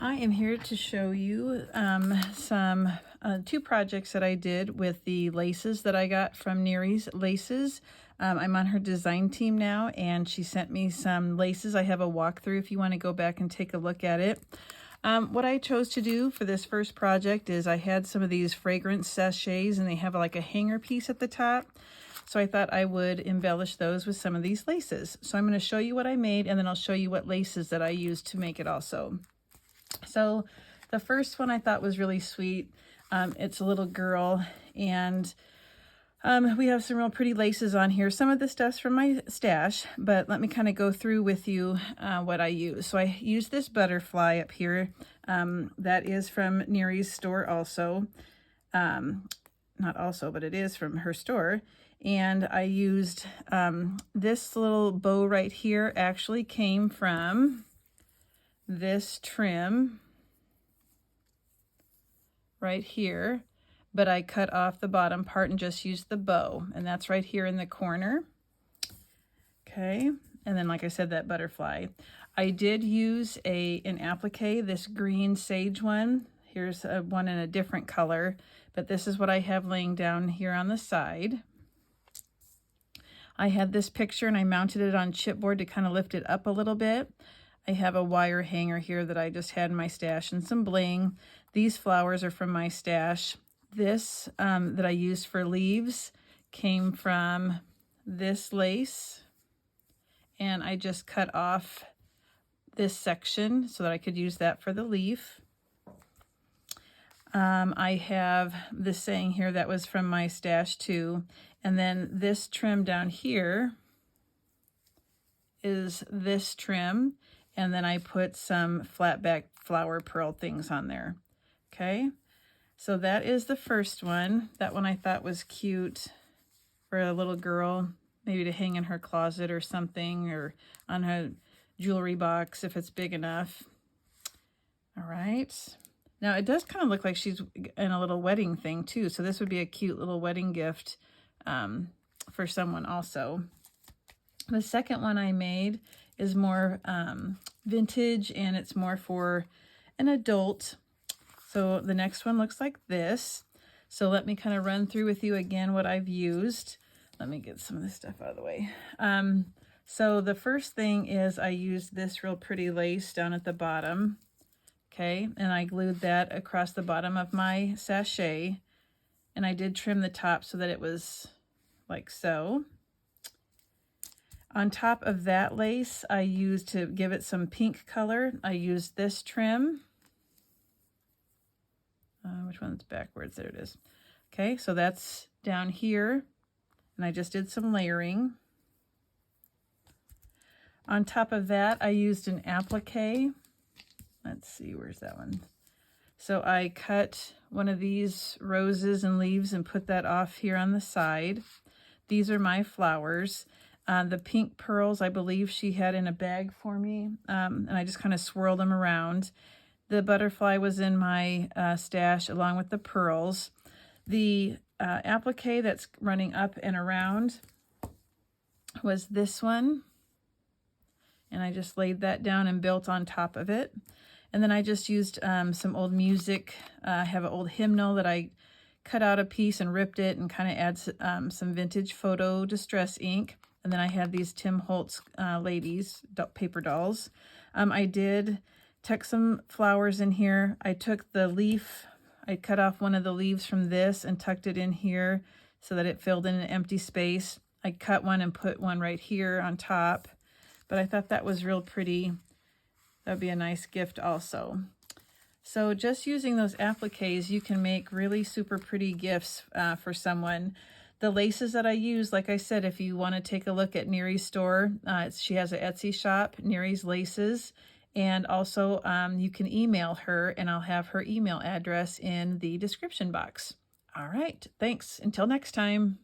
I am here to show you two projects that I did with the laces that I got from NerisLaces. I'm on her design team now, and she sent me some laces. I have a walkthrough if you want to go back and take a look at it. What I chose to do for this first project is I had some of these fragrance sachets, and they have like a hanger piece at the top. So I thought I would embellish those with some of these laces. So I'm going to show you what I made, and then I'll show you what laces that I used to make it also. So the first one I thought was really sweet. It's a little girl, and we have some real pretty laces on here. Some of the stuff's from my stash, but let me kind of go through with you what I use. So I used this butterfly up here. That is from Neris' store also. Not also, but it is from her store. And I used this little bow right here actually came from this trim right here, but I cut off the bottom part and just used the bow, and that's right here in the corner. Okay, and then like I said, that butterfly. I did use an applique, this green sage one. Here's one in a different color, but this is what I have laying down here on the side. I had this picture and I mounted it on chipboard to kind of lift it up a little bit. I have a wire hanger here that I just had in my stash and some bling. These flowers are from my stash. This that I used for leaves came from this lace, and I just cut off this section so that I could use that for the leaf. I have this saying here that was from my stash too, and then this trim down here is this trim. And then I put some flat back flower pearl things on there. Okay, so that is the first one. That one I thought was cute for a little girl, maybe to hang in her closet or something, or on her jewelry box if it's big enough. All right, now it does kind of look like she's in a little wedding thing too, so this would be a cute little wedding gift for someone also. The second one I made is more vintage, and it's more for an adult. So the next one looks like this. So let me kind of run through with you again what I've used. Let me get some of this stuff out of the way. So the first thing is I used this real pretty lace down at the bottom. Okay, and I glued that across the bottom of my sachet, and I did trim the top so that it was like so. On top of that lace, I used, to give it some pink color, I used this trim. Which one's backwards? There it is. Okay, so that's down here, and I just did some layering. On top of that, I used an applique. Let's see, where's that one? So I cut one of these roses and leaves and put that off here on the side. These are my flowers. The pink pearls, I believe she had in a bag for me, and I just kind of swirled them around. The butterfly was in my stash along with the pearls. The applique that's running up and around was this one, and I just laid that down and built on top of it. And then I just used some old music. I have an old hymnal that I cut out a piece and ripped it and kind of add some vintage photo distress ink. And then I had these Tim Holtz ladies, paper dolls. I did tuck some flowers in here. I took the leaf, I cut off one of the leaves from this and tucked it in here so that it filled in an empty space. I cut one and put one right here on top, but I thought that was real pretty. That would be a nice gift also. So just using those appliques, you can make really super pretty gifts for someone. The laces that I use, like I said, if you want to take a look at Neris' store, she has an Etsy shop, NerisLaces, and also you can email her, and I'll have her email address in the description box. All right, thanks. Until next time.